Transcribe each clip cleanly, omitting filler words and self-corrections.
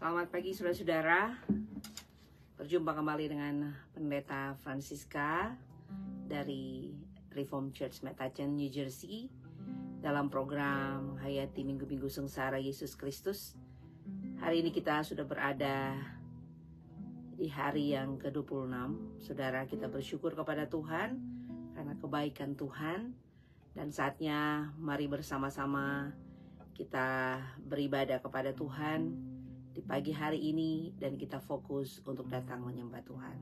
Selamat pagi saudara-saudara. Berjumpa kembali dengan Pendeta Francisca dari Reformed Church Metatchen, New Jersey, dalam program Hayati Minggu-Minggu Sengsara Yesus Kristus. Hari ini kita sudah berada di hari yang ke-26. Saudara, kita bersyukur kepada Tuhan karena kebaikan Tuhan. Dan saatnya mari bersama-sama kita beribadah kepada Tuhan di pagi hari ini, dan kita fokus untuk datang menyembah Tuhan.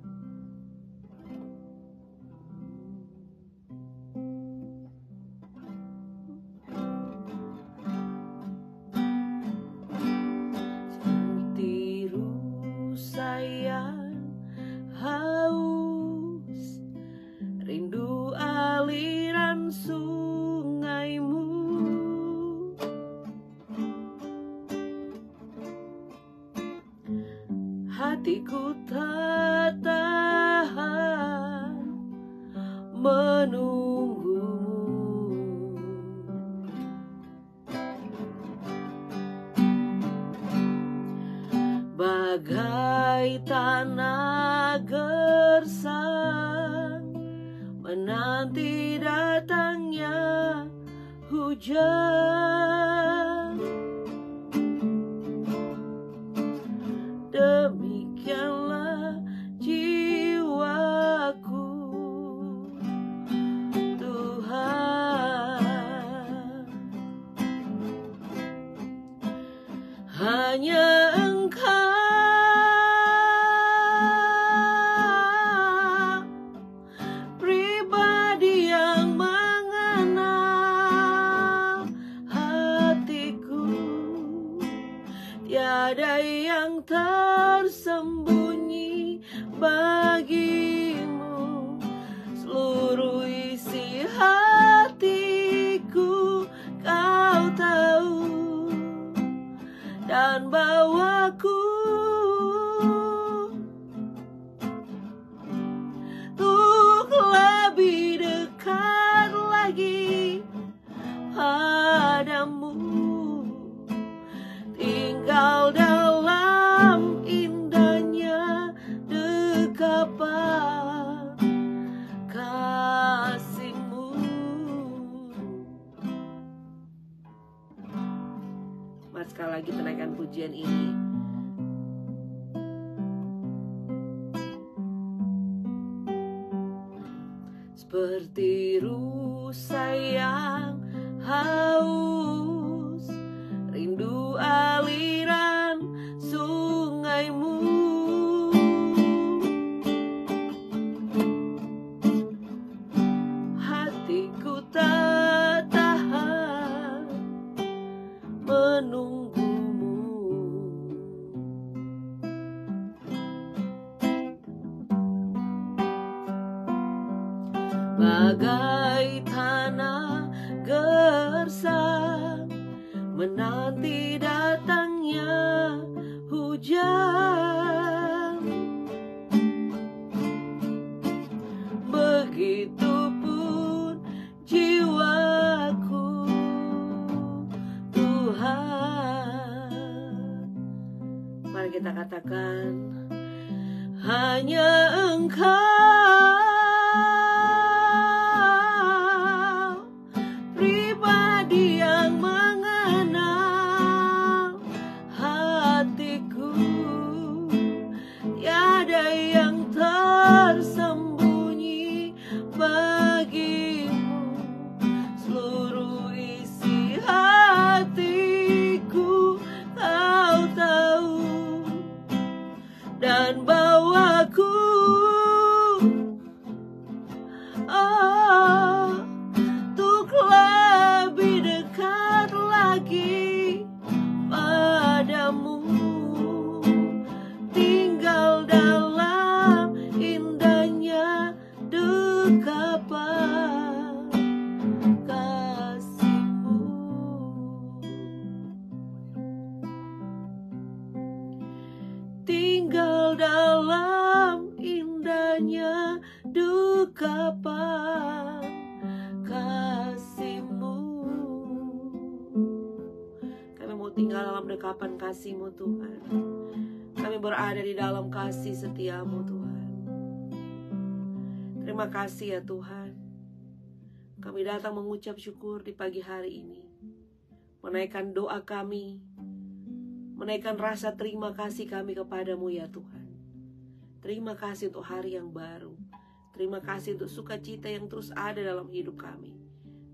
Seperti rusa yang haus, rindu aliran sungaimu. Hatiku tak tahan menunggumu. Bagai tanah gersang menanti datangnya hujan. Demikianlah jiwaku, Tuhan. Hanya Engkau pribadi yang mengenal hatiku. Tiada yang tersembunyi bagimu. Seluruh isi hatiku Kau tahu, dan bawaku untuk lebih dekat lagi padamu. Tinggal dalam indahnya dekapan kasih-Mu. Mari sekali lagi menaikkan pujian ini. Seperti rusa yang haus, rindu aliran sungaimu. Hatiku tak tahan menunggumu. Bagai tanah gersang menanti datangnya hujan. Begitupun jiwaku, Tuhan. Mari kita katakan, hanya Engkau pribadi yang mengenal hatiku. Tiada yang tersembunyi bagimu. Seluruh isi hatiku Kau tahu, dan bawaku untuk lebih dekat lagi padamu. Tinggal dalam indahnya dekapan kasih-Mu. Tinggal dalam indahnya dekapan kasih-Mu. Kami mau tinggal dalam dekapan kasih-Mu Tuhan. Kami berada di dalam kasih setia-Mu Tuhan. Terima kasih ya Tuhan. Kami datang mengucap syukur di pagi hari ini, menaikkan doa kami, menaikkan rasa terima kasih kami kepadamu ya Tuhan. Terima kasih untuk hari yang baru. Terima kasih untuk sukacita yang terus ada dalam hidup kami.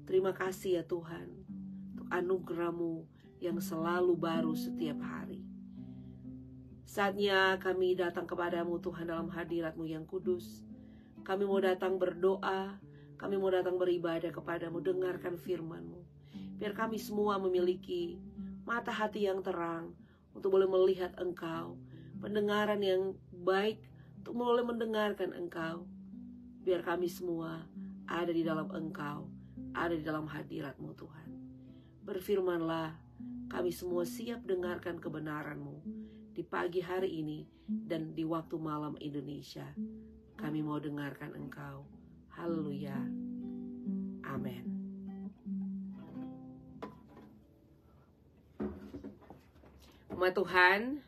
Terima kasih ya Tuhan, untuk anugerah-Mu yang selalu baru setiap hari. Saatnya kami datang kepadamu Tuhan dalam hadirat-Mu yang kudus. Kami mau datang berdoa, kami mau datang beribadah kepadamu, dengarkan firman-Mu. Biar kami semua memiliki mata hati yang terang untuk boleh melihat Engkau, pendengaran yang baik untuk boleh mendengarkan Engkau. Biar kami semua ada di dalam Engkau, ada di dalam hadirat-Mu Tuhan. Berfirmanlah, kami semua siap dengarkan kebenaran-Mu di pagi hari ini dan di waktu malam Indonesia. Kami mau dengarkan Engkau. Haleluya. Amin. Umat Tuhan,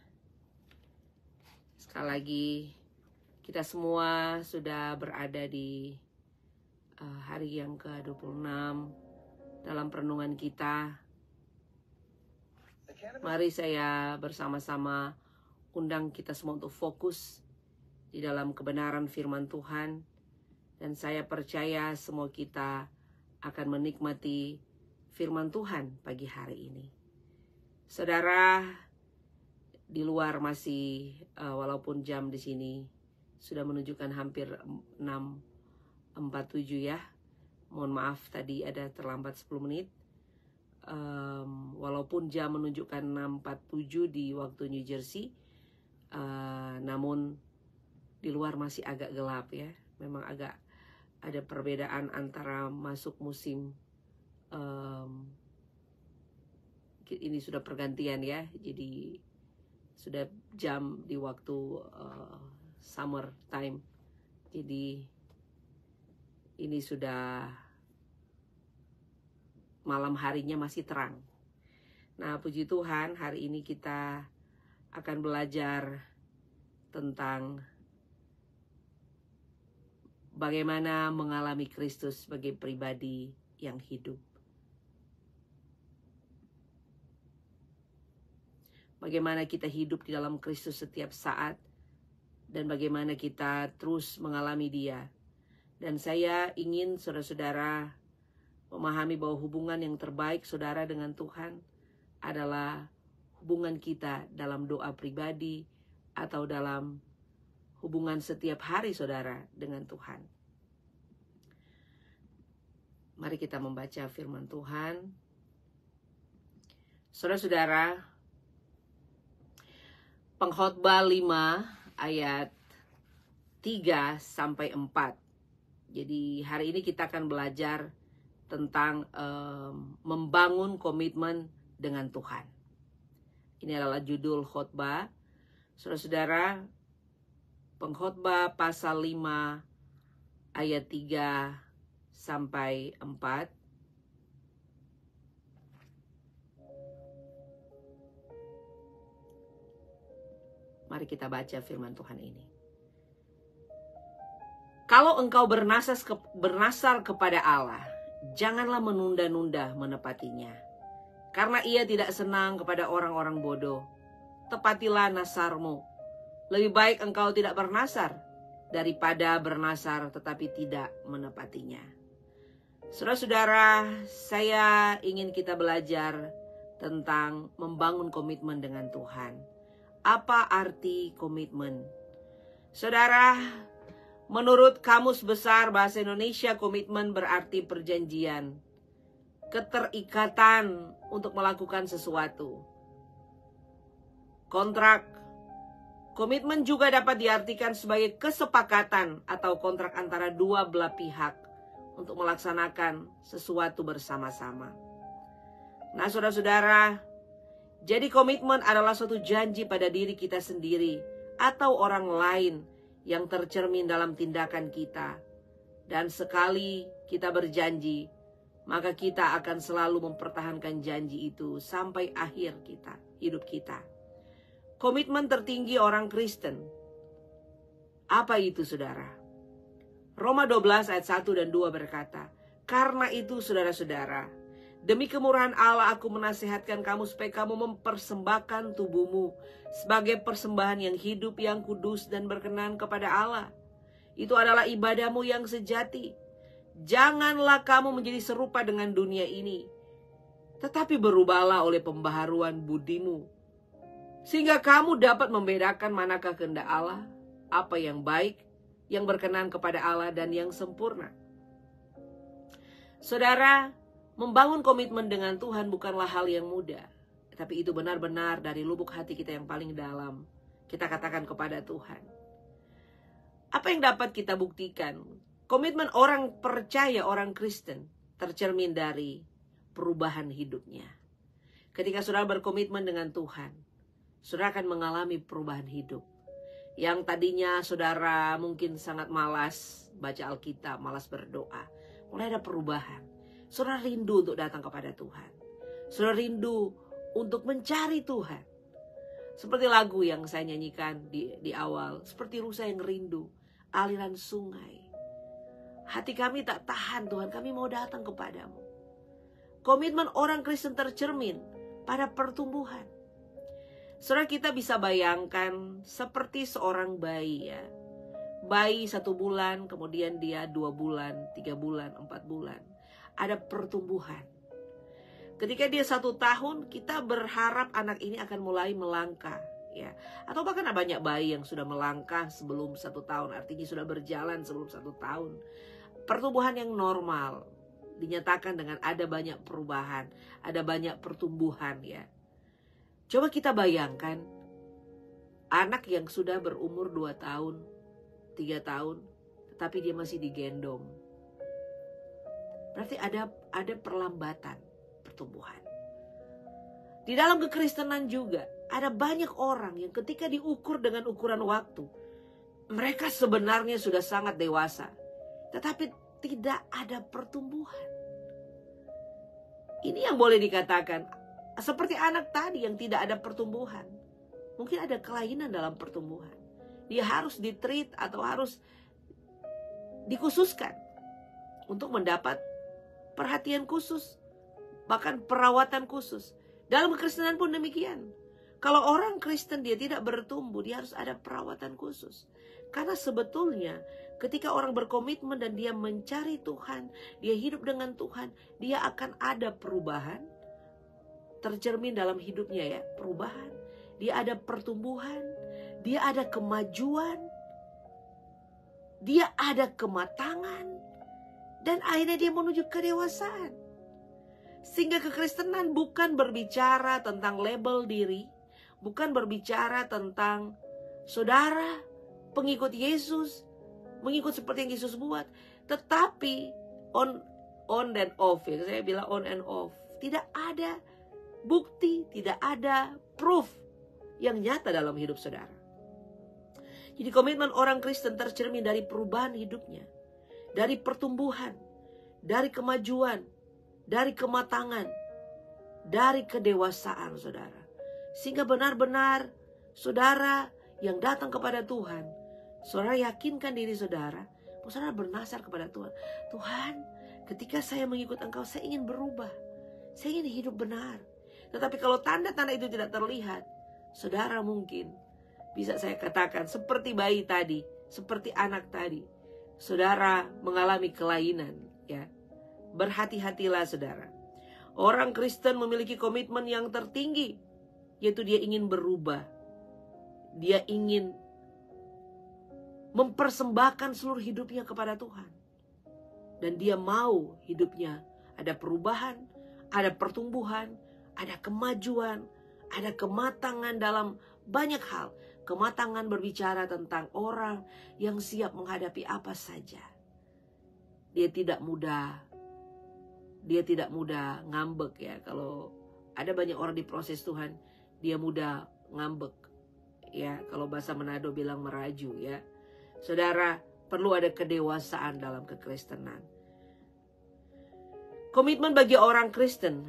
sekali lagi kita semua sudah berada di hari yang ke-26 dalam perenungan kita. Mari saya bersama-sama undang kita semua untuk fokus di dalam kebenaran firman Tuhan. Dan saya percaya semua kita akan menikmati firman Tuhan pagi hari ini. Saudara, di luar masih walaupun jam di sini sudah menunjukkan hampir 6.47 ya. Mohon maaf tadi ada terlambat 10 menit. Walaupun jam menunjukkan 6.47 di waktu New Jersey, namun di luar masih agak gelap ya. Memang agak ada perbedaan antara masuk musim ini sudah pergantian ya. Jadi sudah jam di waktu summer time. Jadi ini sudah malam harinya masih terang. Nah, puji Tuhan, hari ini kita akan belajar tentang bagaimana mengalami Kristus sebagai pribadi yang hidup. Bagaimana kita hidup di dalam Kristus setiap saat, dan bagaimana kita terus mengalami Dia. Dan saya ingin saudara-saudara memahami bahwa hubungan yang terbaik saudara dengan Tuhan adalah hubungan kita dalam doa pribadi atau dalam hubungan setiap hari saudara dengan Tuhan. Mari kita membaca firman Tuhan. Saudara-saudara, Pengkhotbah 5 ayat 3 sampai 4. Jadi hari ini kita akan belajar tentang membangun komitmen dengan Tuhan. Ini adalah judul khotbah. Saudara-saudara, Pengkhotbah pasal 5 ayat 3 sampai 4. Mari kita baca firman Tuhan ini. Kalau engkau bernasar kepada Allah, janganlah menunda-nunda menepatinya. Karena Ia tidak senang kepada orang-orang bodoh. Tepatilah nasarmu. Lebih baik engkau tidak bernasar daripada bernasar tetapi tidak menepatinya. Saudara-saudara, saya ingin kita belajar tentang membangun komitmen dengan Tuhan. Apa arti komitmen? Saudara, menurut Kamus Besar Bahasa Indonesia, komitmen berarti perjanjian, keterikatan untuk melakukan sesuatu. Kontrak. Komitmen juga dapat diartikan sebagai kesepakatan atau kontrak antara dua belah pihak untuk melaksanakan sesuatu bersama-sama. Nah, saudara-saudara, jadi komitmen adalah suatu janji pada diri kita sendiri atau orang lain yang tercermin dalam tindakan kita. Dan sekali kita berjanji, maka kita akan selalu mempertahankan janji itu sampai akhir hidup kita. Komitmen tertinggi orang Kristen. Apa itu, saudara? Roma 12 ayat 1 dan 2 berkata, "Karena itu, saudara-saudara, demi kemurahan Allah aku menasihatkan kamu supaya kamu mempersembahkan tubuhmu sebagai persembahan yang hidup, yang kudus dan berkenan kepada Allah. Itu adalah ibadahmu yang sejati. Janganlah kamu menjadi serupa dengan dunia ini, tetapi berubahlah oleh pembaharuan budimu, sehingga kamu dapat membedakan manakah kehendak Allah, apa yang baik, yang berkenan kepada Allah, dan yang sempurna." Saudara, membangun komitmen dengan Tuhan bukanlah hal yang mudah, tapi itu benar-benar dari lubuk hati kita yang paling dalam. Kita katakan kepada Tuhan. Apa yang dapat kita buktikan? Komitmen orang percaya, orang Kristen, tercermin dari perubahan hidupnya. Ketika saudara berkomitmen dengan Tuhan, saudara akan mengalami perubahan hidup. Yang tadinya saudara mungkin sangat malas baca Alkitab, malas berdoa, mulai ada perubahan. Saudara rindu untuk datang kepada Tuhan. Saudara rindu untuk mencari Tuhan. Seperti lagu yang saya nyanyikan di awal, seperti rusa yang rindu aliran sungai. Hati kami tak tahan, Tuhan, kami mau datang kepadamu. Komitmen orang Kristen tercermin pada pertumbuhan. Saudara, kita bisa bayangkan seperti seorang bayi, ya. Bayi 1 bulan, kemudian dia 2 bulan, 3 bulan, 4 bulan. Ada pertumbuhan. Ketika dia 1 tahun, kita berharap anak ini akan mulai melangkah, ya. Atau bahkan banyak bayi yang sudah melangkah sebelum 1 tahun, artinya sudah berjalan sebelum 1 tahun. Pertumbuhan yang normal dinyatakan dengan ada banyak perubahan, ada banyak pertumbuhan, ya. Coba kita bayangkan anak yang sudah berumur 2 tahun, 3 tahun, tetapi dia masih digendong. Berarti ada perlambatan pertumbuhan. Di dalam kekristenan juga ada banyak orang yang ketika diukur dengan ukuran waktu, mereka sebenarnya sudah sangat dewasa, tetapi tidak ada pertumbuhan. Ini yang boleh dikatakan seperti anak tadi yang tidak ada pertumbuhan. Mungkin ada kelainan dalam pertumbuhan. Dia harus ditreat atau harus dikhususkan untuk mendapat perhatian khusus, bahkan perawatan khusus. Dalam kekristenan pun demikian. Kalau orang Kristen dia tidak bertumbuh, dia harus ada perawatan khusus. Karena sebetulnya ketika orang berkomitmen dan dia mencari Tuhan, dia hidup dengan Tuhan, dia akan ada perubahan tercermin dalam hidupnya, ya, perubahan. Dia ada pertumbuhan, dia ada kemajuan, dia ada kematangan, dan akhirnya dia menuju kedewasaan. Sehingga kekristenan bukan berbicara tentang label diri, bukan berbicara tentang saudara pengikut Yesus, mengikut seperti yang Yesus buat, tetapi on dan off, ya. Saya bilang on and off. Tidak ada bukti, tidak ada proof yang nyata dalam hidup saudara. Jadi komitmen orang Kristen tercermin dari perubahan hidupnya, dari pertumbuhan, dari kemajuan, dari kematangan, dari kedewasaan saudara. Sehingga benar-benar saudara yang datang kepada Tuhan, saudara yakinkan diri saudara, saudara bernasar kepada Tuhan. Tuhan, ketika saya mengikut Engkau, saya ingin berubah, saya ingin hidup benar. Tetapi kalau tanda-tanda itu tidak terlihat, saudara mungkin bisa saya katakan seperti bayi tadi, seperti anak tadi, saudara mengalami kelainan, ya. Berhati-hatilah saudara. Orang Kristen memiliki komitmen yang tertinggi, yaitu dia ingin berubah. Dia ingin mempersembahkan seluruh hidupnya kepada Tuhan. Dan dia mau hidupnya ada perubahan, ada pertumbuhan, ada kemajuan, ada kematangan dalam banyak hal. Kematangan berbicara tentang orang yang siap menghadapi apa saja. Dia tidak mudah ngambek, ya. Kalau ada banyak orang di proses Tuhan, dia mudah ngambek, ya. Kalau bahasa Manado bilang meraju, ya. Saudara, perlu ada kedewasaan dalam kekristenan. Komitmen bagi orang Kristen.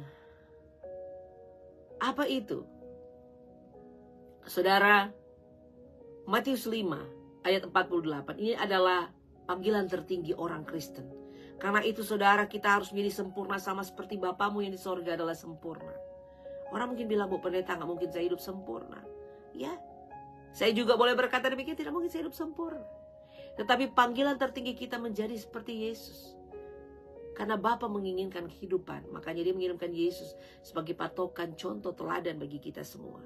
Apa itu? Saudara, Matius 5 ayat 48. Ini adalah panggilan tertinggi orang Kristen. Karena itu saudara, kita harus menjadi sempurna sama seperti Bapamu yang di sorga adalah sempurna. Orang mungkin bilang, Bu Pendeta, gak mungkin saya hidup sempurna. Ya, saya juga boleh berkata demikian, tidak mungkin saya hidup sempurna. Tetapi panggilan tertinggi kita menjadi seperti Yesus. Karena Bapa menginginkan kehidupan, makanya dia mengirimkan Yesus sebagai patokan, contoh, teladan bagi kita semua.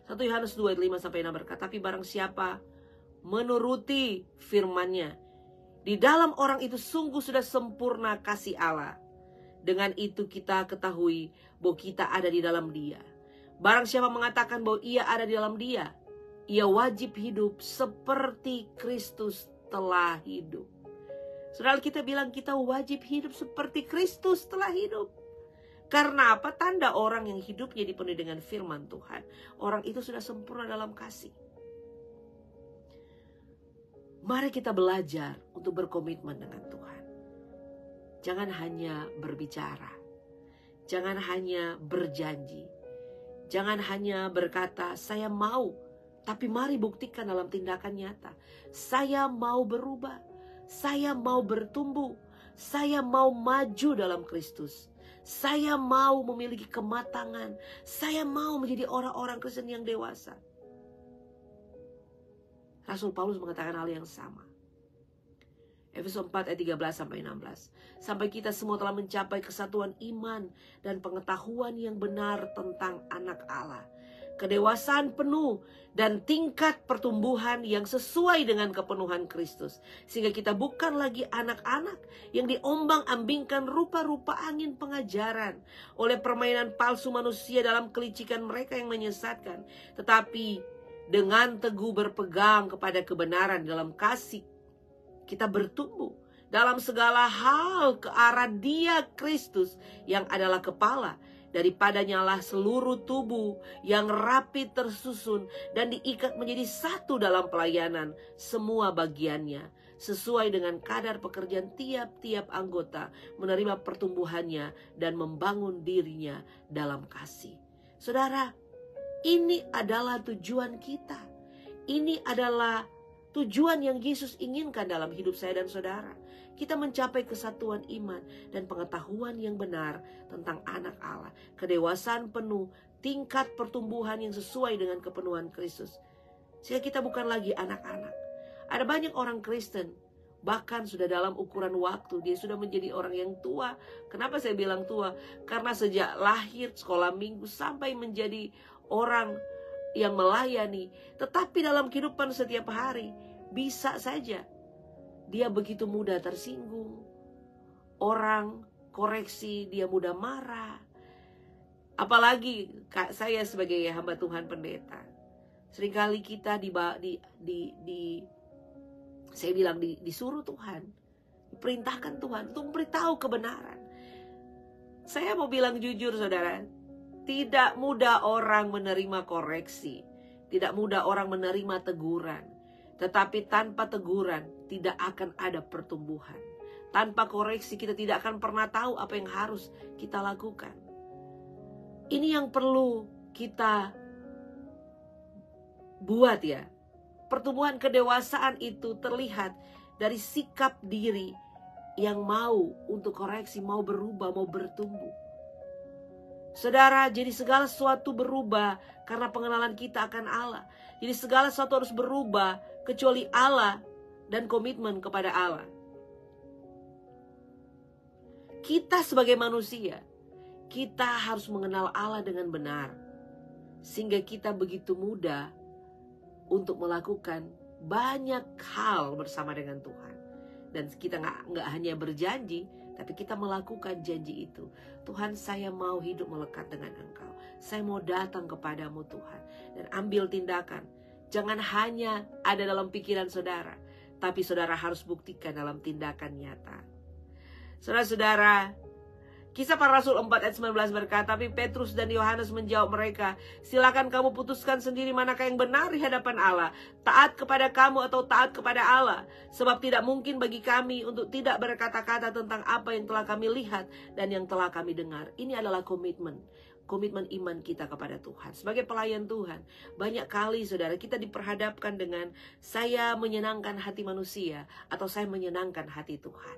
1 Yohanes 2 ayat 5-6 berkata, tapi barang siapa menuruti firman-Nya, di dalam orang itu sungguh sudah sempurna kasih Allah. Dengan itu kita ketahui bahwa kita ada di dalam Dia. Barang siapa mengatakan bahwa ia ada di dalam Dia, ia wajib hidup seperti Kristus telah hidup. Saudara, kita bilang kita wajib hidup seperti Kristus telah hidup. Karena apa? Tanda orang yang hidupnya dipenuhi dengan firman Tuhan. Orang itu sudah sempurna dalam kasih. Mari kita belajar untuk berkomitmen dengan Tuhan. Jangan hanya berbicara. Jangan hanya berjanji. Jangan hanya berkata, saya mau. Tapi mari buktikan dalam tindakan nyata. Saya mau berubah. Saya mau bertumbuh. Saya mau maju dalam Kristus. Saya mau memiliki kematangan. Saya mau menjadi orang-orang Kristen yang dewasa. Rasul Paulus mengatakan hal yang sama. Efesus 4 ayat 13-16. Sampai kita semua telah mencapai kesatuan iman dan pengetahuan yang benar tentang anak Allah. Kedewasaan penuh dan tingkat pertumbuhan yang sesuai dengan kepenuhan Kristus. Sehingga kita bukan lagi anak-anak yang diombang-ambingkan rupa-rupa angin pengajaran oleh permainan palsu manusia dalam kelicikan mereka yang menyesatkan. Tetapi dengan teguh berpegang kepada kebenaran dalam kasih, kita bertumbuh dalam segala hal ke arah Dia Kristus yang adalah kepala. Daripadanya lah seluruh tubuh yang rapi tersusun dan diikat menjadi satu dalam pelayanan semua bagiannya, sesuai dengan kadar pekerjaan tiap-tiap anggota, menerima pertumbuhannya dan membangun dirinya dalam kasih. Saudara, ini adalah tujuan kita. Ini adalah tujuan yang Yesus inginkan dalam hidup saya dan saudara. Kita mencapai kesatuan iman dan pengetahuan yang benar tentang anak Allah. Kedewasaan penuh, tingkat pertumbuhan yang sesuai dengan kepenuhan Kristus. Sehingga kita bukan lagi anak-anak. Ada banyak orang Kristen, bahkan sudah dalam ukuran waktu, dia sudah menjadi orang yang tua. Kenapa saya bilang tua? Karena sejak lahir, sekolah minggu, sampai menjadi orang yang melayani. Tetapi dalam kehidupan setiap hari, bisa saja dia begitu mudah tersinggung. Orang koreksi, dia mudah marah. Apalagi saya sebagai hamba Tuhan pendeta. Seringkali kita disuruh Tuhan, diperintahkan Tuhan untuk memberitahu kebenaran. Saya mau bilang jujur saudara, tidak mudah orang menerima koreksi. Tidak mudah orang menerima teguran. Tetapi tanpa teguran tidak akan ada pertumbuhan. Tanpa koreksi kita tidak akan pernah tahu apa yang harus kita lakukan. Ini yang perlu kita buat ya. Pertumbuhan kedewasaan itu terlihat dari sikap diri yang mau untuk koreksi, mau berubah, mau bertumbuh. Saudara, jadi segala sesuatu berubah karena pengenalan kita akan Allah. Jadi segala sesuatu harus berubah kecuali Allah dan komitmen kepada Allah. Kita sebagai manusia, kita harus mengenal Allah dengan benar. Sehingga kita begitu mudah untuk melakukan banyak hal bersama dengan Tuhan. Dan kita nggak hanya berjanji, tapi kita melakukan janji itu. Tuhan, saya mau hidup melekat dengan Engkau. Saya mau datang kepadamu Tuhan. Dan ambil tindakan. Jangan hanya ada dalam pikiran saudara, tapi saudara harus buktikan dalam tindakan nyata. Saudara-saudara, Kisah Para Rasul 4 ayat 19 berkata, tapi Petrus dan Yohanes menjawab mereka, silakan kamu putuskan sendiri manakah yang benar di hadapan Allah, taat kepada kamu atau taat kepada Allah. Sebab tidak mungkin bagi kami untuk tidak berkata-kata tentang apa yang telah kami lihat dan yang telah kami dengar. Ini adalah komitmen iman kita kepada Tuhan. Sebagai pelayan Tuhan, banyak kali saudara kita diperhadapkan dengan saya menyenangkan hati manusia atau saya menyenangkan hati Tuhan.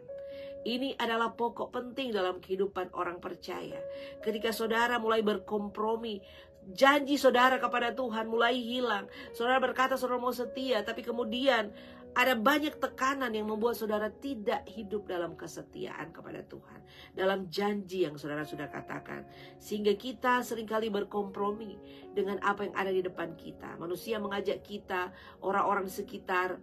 Ini adalah pokok penting dalam kehidupan orang percaya. Ketika saudara mulai berkompromi, janji saudara kepada Tuhan mulai hilang. Saudara berkata saudara mau setia, tapi kemudian ada banyak tekanan yang membuat saudara tidak hidup dalam kesetiaan kepada Tuhan, dalam janji yang saudara sudah katakan. Sehingga kita seringkali berkompromi dengan apa yang ada di depan kita. Manusia mengajak kita, orang-orang di sekitar,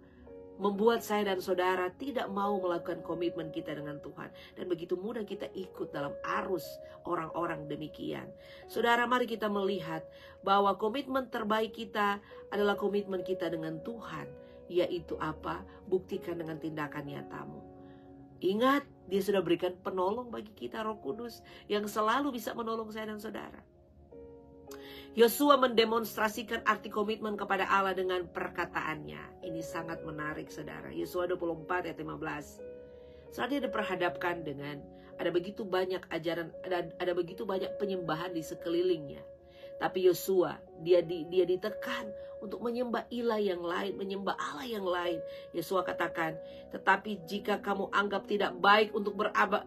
membuat saya dan saudara tidak mau melakukan komitmen kita dengan Tuhan. Dan begitu mudah kita ikut dalam arus orang-orang demikian. Saudara, mari kita melihat bahwa komitmen terbaik kita adalah komitmen kita dengan Tuhan. Yaitu apa? Buktikan dengan tindakan nyatamu. Ingat, Dia sudah berikan penolong bagi kita, Roh Kudus, yang selalu bisa menolong saya dan saudara. Yosua mendemonstrasikan arti komitmen kepada Allah dengan perkataannya. Ini sangat menarik saudara. Yosua 24 ayat 15. Saat dia diperhadapkan dengan ada begitu banyak ajaran, ada begitu banyak penyembahan di sekelilingnya. Tapi Yosua dia ditekan untuk menyembah ilah yang lain, menyembah Allah yang lain. Yosua katakan, tetapi jika kamu anggap tidak baik untuk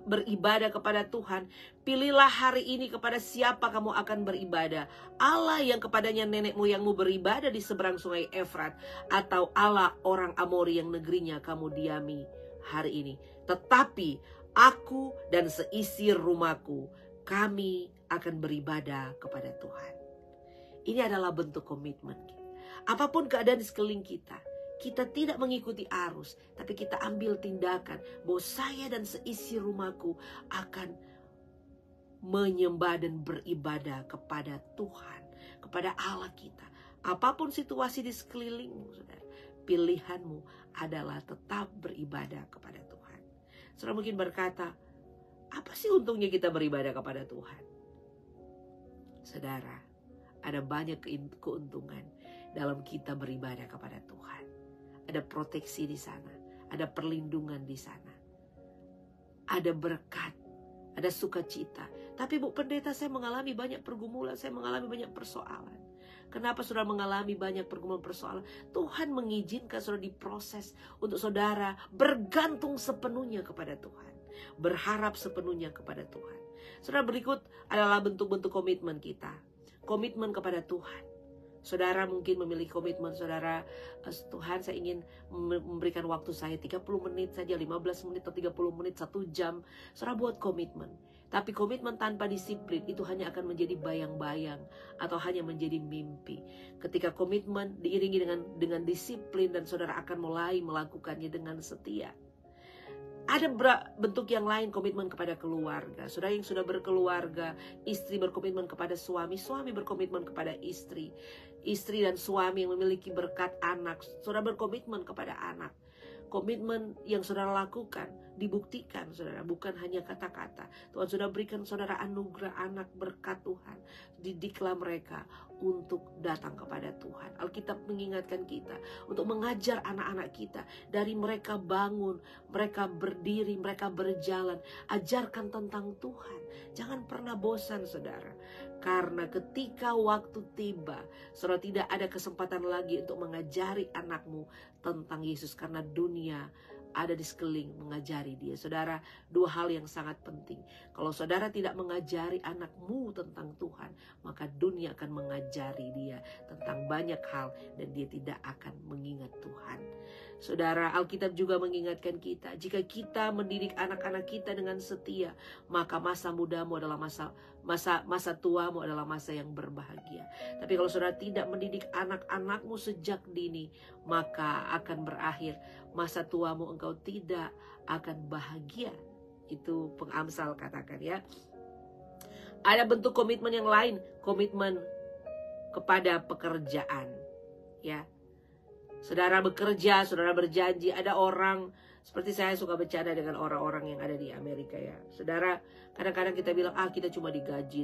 beribadah kepada Tuhan, pilihlah hari ini kepada siapa kamu akan beribadah. Allah yang kepadanya nenek moyangmu beribadah di seberang sungai Efrat, atau Allah orang Amori yang negerinya kamu diami hari ini. Tetapi aku dan seisi rumahku, kami akan beribadah kepada Tuhan. Ini adalah bentuk komitmen. Apapun keadaan di sekeliling kita, kita tidak mengikuti arus, tapi kita ambil tindakan bahwa saya dan seisi rumahku akan menyembah dan beribadah kepada Tuhan, kepada Allah kita. Apapun situasi di sekelilingmu, saudara, pilihanmu adalah tetap beribadah kepada Tuhan. Saudara mungkin berkata, apa sih untungnya kita beribadah kepada Tuhan? Saudara, ada banyak keuntungan dalam kita beribadah kepada Tuhan. Ada proteksi di sana, ada perlindungan di sana, ada berkat, ada sukacita. Tapi Bu Pendeta, saya mengalami banyak pergumulan, saya mengalami banyak persoalan. Kenapa saudara mengalami banyak pergumulan persoalan? Tuhan mengizinkan saudara diproses untuk saudara bergantung sepenuhnya kepada Tuhan, berharap sepenuhnya kepada Tuhan. Saudara, berikut adalah bentuk-bentuk komitmen kita. Komitmen kepada Tuhan. Saudara mungkin memiliki komitmen, saudara, Tuhan saya ingin memberikan waktu saya 30 menit saja, 15 menit atau 30 menit, 1 jam. Saudara buat komitmen. Tapi komitmen tanpa disiplin itu hanya akan menjadi bayang-bayang atau hanya menjadi mimpi. Ketika komitmen diiringi dengan disiplin dan saudara akan mulai melakukannya dengan setia. Ada bentuk yang lain, komitmen kepada keluarga. Saudara yang sudah berkeluarga, istri berkomitmen kepada suami, suami berkomitmen kepada istri. Istri dan suami yang memiliki berkat anak, saudara berkomitmen kepada anak. Komitmen yang saudara lakukan dibuktikan, saudara, bukan hanya kata-kata. Tuhan sudah berikan saudara anugerah anak berkat Tuhan. Didiklah mereka untuk datang kepada Tuhan. Alkitab mengingatkan kita untuk mengajar anak-anak kita dari mereka bangun, mereka berdiri, mereka berjalan. Ajarkan tentang Tuhan. Jangan pernah bosan, saudara. Karena ketika waktu tiba, saudara tidak ada kesempatan lagi untuk mengajari anakmu tentang Yesus, karena dunia ada di sekeliling mengajari dia. Saudara, 2 hal yang sangat penting. Kalau saudara tidak mengajari anakmu tentang Tuhan, maka dunia akan mengajari dia tentang banyak hal dan dia tidak akan mengingat Tuhan. Saudara, Alkitab juga mengingatkan kita, jika kita mendidik anak-anak kita dengan setia, maka masa mudamu adalah masa tuamu adalah masa yang berbahagia. Tapi kalau saudara tidak mendidik anak-anakmu sejak dini, maka akan berakhir masa tuamu engkau tidak akan bahagia. Itu Pengamsal katakan ya. Ada bentuk komitmen yang lain, komitmen kepada pekerjaan ya. Saudara bekerja, saudara berjanji, ada orang Seperti saya suka bercanda dengan orang-orang yang ada di Amerika ya. Saudara, kadang-kadang kita bilang, kita cuma digaji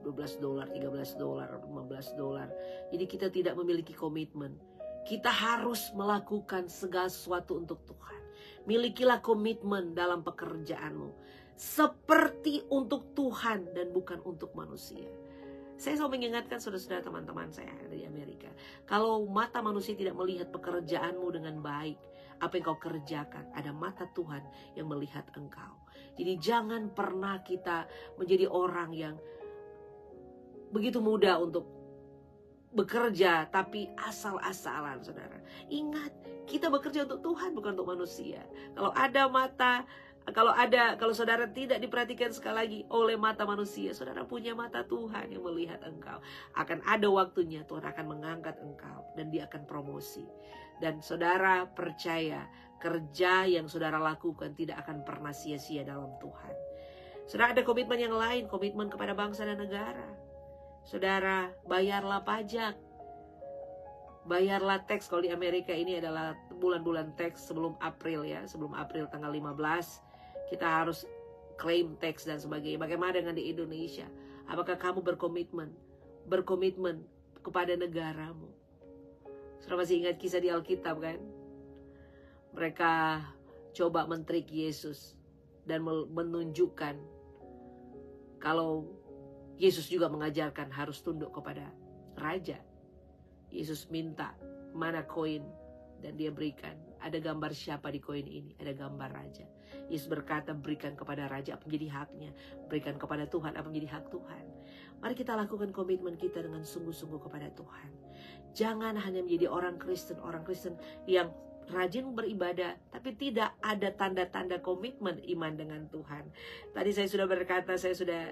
$12, $13, $15. Jadi kita tidak memiliki komitmen. Kita harus melakukan segala sesuatu untuk Tuhan. Milikilah komitmen dalam pekerjaanmu. Seperti untuk Tuhan dan bukan untuk manusia. Saya selalu mengingatkan saudara-saudara teman-teman saya dari Amerika. Kalau mata manusia tidak melihat pekerjaanmu dengan baik, apa yang kau kerjakan, ada mata Tuhan yang melihat engkau. Jadi jangan pernah kita menjadi orang yang begitu mudah untuk bekerja tapi asal-asalan, saudara. Ingat, kita bekerja untuk Tuhan bukan untuk manusia. Kalau saudara tidak diperhatikan sekali lagi oleh mata manusia, saudara punya mata Tuhan yang melihat engkau. Akan ada waktunya Tuhan akan mengangkat engkau dan dia akan promosi. Dan saudara percaya, kerja yang saudara lakukan tidak akan pernah sia-sia dalam Tuhan. Saudara ada komitmen yang lain, komitmen kepada bangsa dan negara. Saudara, bayarlah pajak. Bayarlah teks. Kalau di Amerika ini adalah bulan-bulan teks sebelum April ya. Sebelum April tanggal 15. Kita harus claim teks dan sebagainya. Bagaimana dengan di Indonesia? Apakah kamu berkomitmen kepada negaramu? Saudara masih ingat kisah di Alkitab kan? Mereka coba mentrik Yesus dan menunjukkan kalau Yesus juga mengajarkan harus tunduk kepada raja. Yesus minta mana koin dan dia berikan. Ada gambar siapa di koin ini? Ada gambar raja. Yesus berkata berikan kepada raja apa menjadi haknya. Berikan kepada Tuhan apa menjadi hak Tuhan. Mari kita lakukan komitmen kita dengan sungguh-sungguh kepada Tuhan. Jangan hanya menjadi orang Kristen yang rajin beribadah, tapi tidak ada tanda-tanda komitmen iman dengan Tuhan. Tadi saya sudah berkata, saya sudah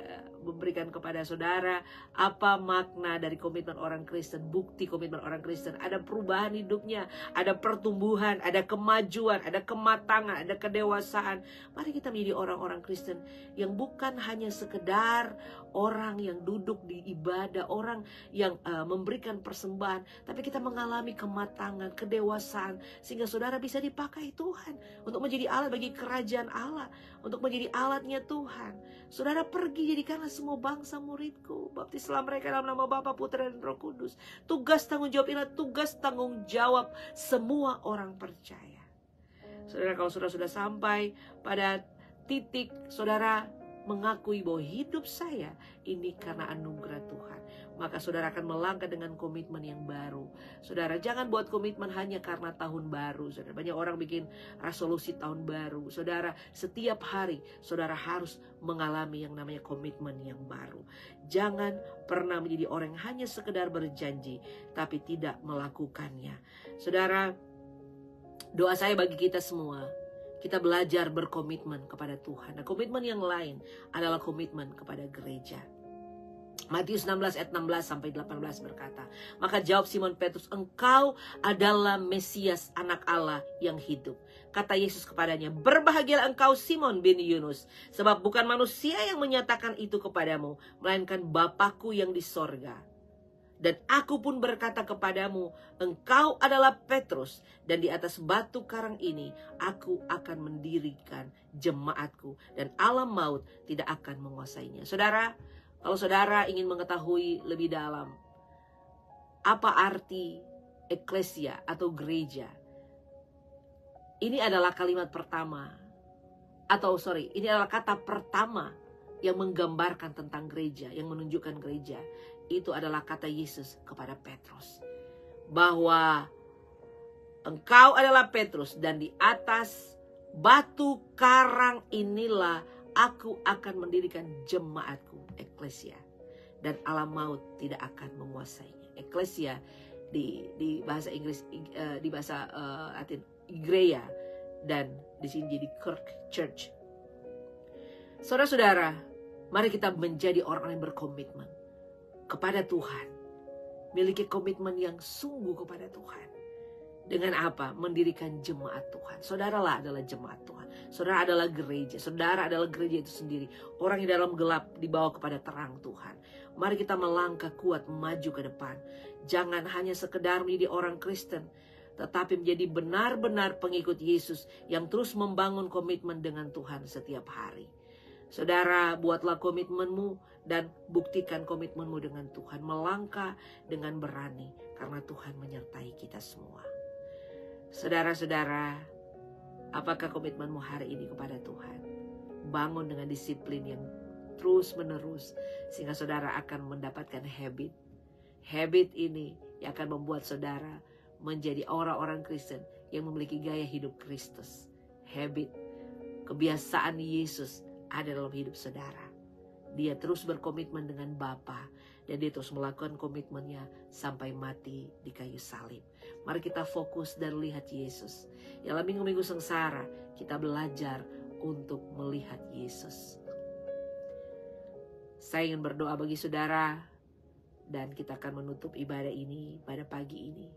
memberikan kepada saudara apa makna dari komitmen orang Kristen, bukti komitmen orang Kristen. Ada perubahan hidupnya, ada pertumbuhan, ada kemajuan, ada kematangan, ada kedewasaan. Mari kita menjadi orang-orang Kristen yang bukan hanya sekedar orang yang duduk di ibadah, orang yang memberikan persembahan, tapi kita mengalami kematangan, kedewasaan, sehingga saudara bisa dipakai Tuhan untuk menjadi alat bagi kerajaan Allah, untuk menjadi alatnya Tuhan. Saudara pergi, jadikanlah semua bangsa muridku, baptislah mereka dalam nama Bapa, Putra dan Roh Kudus. Tugas tanggung jawab ini, tugas tanggung jawab semua orang percaya. Saudara, kalau saudara sudah sampai pada titik saudara mengakui bahwa hidup saya ini karena anugerah Tuhan, maka saudara akan melangkah dengan komitmen yang baru. Saudara, jangan buat komitmen hanya karena tahun baru. Saudara, banyak orang bikin resolusi tahun baru. Saudara, setiap hari saudara harus mengalami yang namanya komitmen yang baru. Jangan pernah menjadi orang yang hanya sekedar berjanji tapi tidak melakukannya. Saudara, doa saya bagi kita semua, kita belajar berkomitmen kepada Tuhan. Nah, komitmen yang lain adalah komitmen kepada gereja. Matius 16 ayat 16 sampai 18 berkata, maka jawab Simon Petrus, engkau adalah Mesias, anak Allah yang hidup. Kata Yesus kepadanya, berbahagialah engkau Simon bin Yunus, sebab bukan manusia yang menyatakan itu kepadamu, melainkan Bapa-Ku yang di sorga. Dan aku pun berkata kepadamu, engkau adalah Petrus, dan di atas batu karang ini aku akan mendirikan jemaatku, dan alam maut tidak akan menguasainya. Saudara, kalau saudara ingin mengetahui lebih dalam apa arti eklesia atau gereja, ini adalah kalimat pertama, ini adalah kata pertama yang menggambarkan tentang gereja, yang menunjukkan gereja. Itu adalah kata Yesus kepada Petrus, bahwa engkau adalah Petrus, dan di atas batu karang inilah aku akan mendirikan jemaatku, eklesia, dan alam maut tidak akan menguasainya. Eklesia di bahasa Inggris, di bahasa Latin igreja, dan di sini jadi church. Saudara-saudara, mari kita menjadi orang yang berkomitmen kepada Tuhan. Miliki komitmen yang sungguh kepada Tuhan. Dengan apa? Mendirikan jemaat Tuhan. Saudaralah adalah jemaat Tuhan. Saudara adalah gereja. Saudara adalah gereja itu sendiri. Orang yang dalam gelap dibawa kepada terang Tuhan. Mari kita melangkah kuat maju ke depan. Jangan hanya sekedar menjadi orang Kristen, tetapi menjadi benar-benar pengikut Yesus yang terus membangun komitmen dengan Tuhan setiap hari. Saudara, buatlah komitmenmu dan buktikan komitmenmu dengan Tuhan. Melangkah dengan berani karena Tuhan menyertai kita semua. Saudara-saudara, apakah komitmenmu hari ini kepada Tuhan? Bangun dengan disiplin yang terus menerus sehingga saudara akan mendapatkan habit. Habit ini yang akan membuat saudara menjadi orang-orang Kristen yang memiliki gaya hidup Kristus. Habit, kebiasaan Yesus ada dalam hidup saudara. Dia terus berkomitmen dengan Bapa dan dia terus melakukan komitmennya sampai mati di kayu salib. Mari kita fokus dan lihat Yesus. Dalam minggu-minggu sengsara kita belajar untuk melihat Yesus. Saya ingin berdoa bagi saudara dan kita akan menutup ibadah ini pada pagi ini.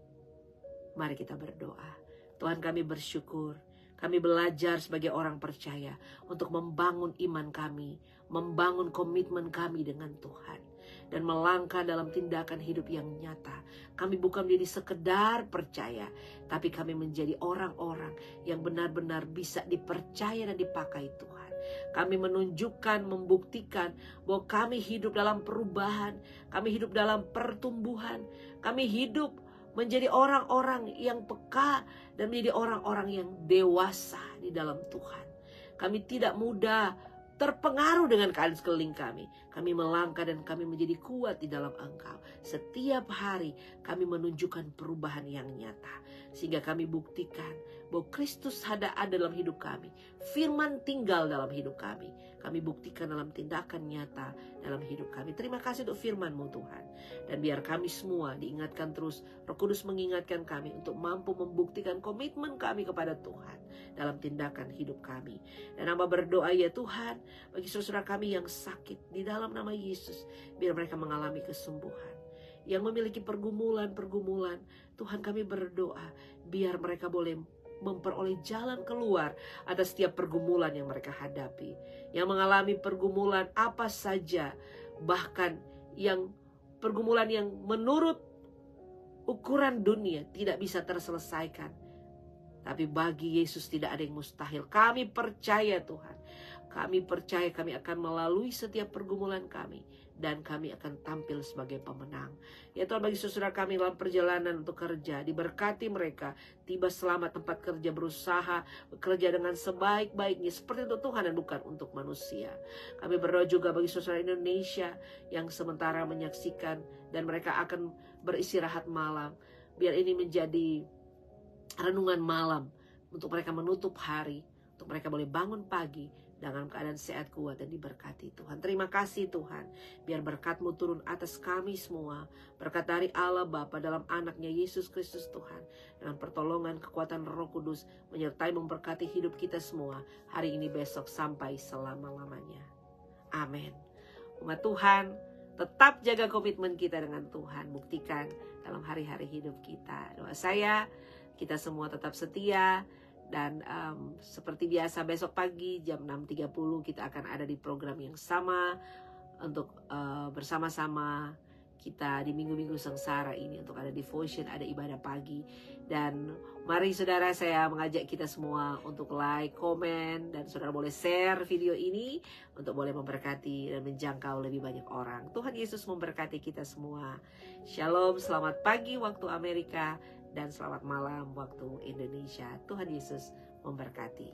Mari kita berdoa. Tuhan, kami bersyukur. Kami belajar sebagai orang percaya untuk membangun iman kami, membangun komitmen kami dengan Tuhan, dan melangkah dalam tindakan hidup yang nyata. Kami bukan menjadi sekedar percaya, tapi kami menjadi orang-orang yang benar-benar bisa dipercaya dan dipakai Tuhan. Kami menunjukkan, membuktikan bahwa kami hidup dalam perubahan, kami hidup dalam pertumbuhan, kami hidup menjadi orang-orang yang peka dan menjadi orang-orang yang dewasa di dalam Tuhan. Kami tidak mudah terpengaruh dengan keadaan sekeliling kami. Kami melangkah dan kami menjadi kuat di dalam Engkau. Setiap hari kami menunjukkan perubahan yang nyata. Sehingga kami buktikan bahwa Kristus ada dalam hidup kami. Firman tinggal dalam hidup kami. Kami buktikan dalam tindakan nyata dalam hidup kami. Terima kasih untuk firman-Mu Tuhan. Dan biar kami semua diingatkan terus. Roh Kudus mengingatkan kami untuk mampu membuktikan komitmen kami kepada Tuhan dalam tindakan hidup kami. Dan hamba berdoa ya Tuhan, bagi saudara kami yang sakit di dalam nama Yesus, biar mereka mengalami kesembuhan. Yang memiliki pergumulan-pergumulan, Tuhan kami berdoa, biar mereka boleh memperoleh jalan keluar atas setiap pergumulan yang mereka hadapi. Yang mengalami pergumulan apa saja, bahkan yang pergumulan yang menurut ukuran dunia tidak bisa terselesaikan. Tapi bagi Yesus tidak ada yang mustahil. Kami percaya Tuhan. Kami percaya kami akan melalui setiap pergumulan kami. Dan kami akan tampil sebagai pemenang. Ya Tuhan, bagi saudara kami dalam perjalanan untuk kerja, diberkati mereka. Tiba selamat tempat kerja, berusaha bekerja dengan sebaik-baiknya. Seperti untuk Tuhan dan bukan untuk manusia. Kami berdoa juga bagi saudara Indonesia yang sementara menyaksikan. Dan mereka akan beristirahat malam. Biar ini menjadi renungan malam untuk mereka menutup hari, untuk mereka boleh bangun pagi dengan keadaan sehat, kuat, dan diberkati Tuhan. Terima kasih Tuhan, biar berkat-Mu turun atas kami semua, berkat dari Allah Bapa dalam anaknya Yesus Kristus Tuhan, dengan pertolongan kekuatan Roh Kudus menyertai memberkati hidup kita semua hari ini, besok, sampai selama-lamanya. Amin. Umat Tuhan, tetap jaga komitmen kita dengan Tuhan, buktikan dalam hari-hari hidup kita. Doa saya, kita semua tetap setia. Dan seperti biasa besok pagi jam 6.30 kita akan ada di program yang sama untuk bersama-sama kita di minggu-minggu sengsara ini untuk ada devotion, ada ibadah pagi. Dan mari saudara, saya mengajak kita semua untuk like, komen, dan saudara boleh share video ini untuk boleh memberkati dan menjangkau lebih banyak orang. Tuhan Yesus memberkati kita semua. Shalom, selamat pagi waktu Amerika. Dan selamat malam waktu Indonesia. Tuhan Yesus memberkati.